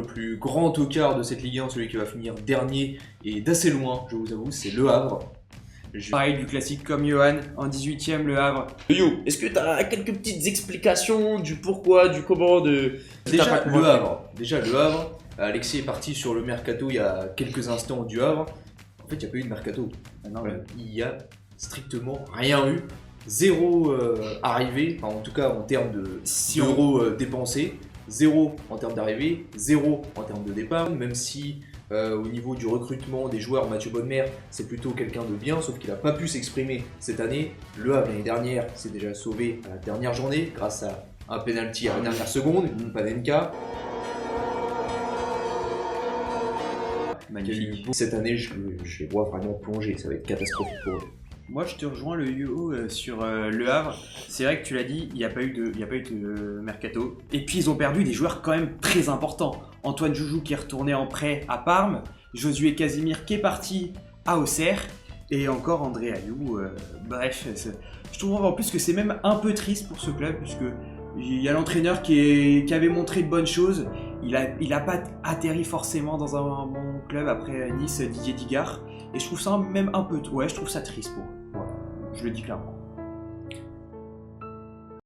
plus grand tocard de cette Ligue 1, celui qui va finir dernier et d'assez loin, je vous avoue, c'est Le Havre. Pareil, du classique comme Johan, en 18ème, Le Havre. Yo, est-ce que tu as quelques petites explications du pourquoi, du comment de... Déjà, Le Havre. Alexis est parti sur le mercato il y a quelques instants du Havre. En fait, il n'y a pas eu de mercato. Il n'y a strictement rien eu. Zéro arrivée, enfin, en tout cas en termes d'euros dépensés. Zéro en termes d'arrivée, zéro en termes de départ. Même si au niveau du recrutement des joueurs, Mathieu Bonnemer, c'est plutôt quelqu'un de bien, sauf qu'il n'a pas pu s'exprimer cette année. Le Havre, l'année dernière, s'est déjà sauvé à la dernière journée grâce à un penalty à la dernière seconde, une Panenka. Magnifique. Cette année, je les vois vraiment plonger, ça va être catastrophique pour eux. Moi, je te rejoins le Yo sur Le Havre. C'est vrai que tu l'as dit, il n'y a pas eu de mercato. Et puis, ils ont perdu des joueurs quand même très importants. Antoine Joujou qui est retourné en prêt à Parme. Josué Casimir qui est parti à Auxerre. Et encore André Ayou. Bref, je trouve en plus que c'est même un peu triste pour ce club, puisque il y a l'entraîneur qui avait montré de bonnes choses. Il a pas atterri forcément dans un bon club après Nice, Didier Digard. Et je trouve ça même un peu... Ouais, je trouve ça triste pour eux. Voilà. Je le dis clairement.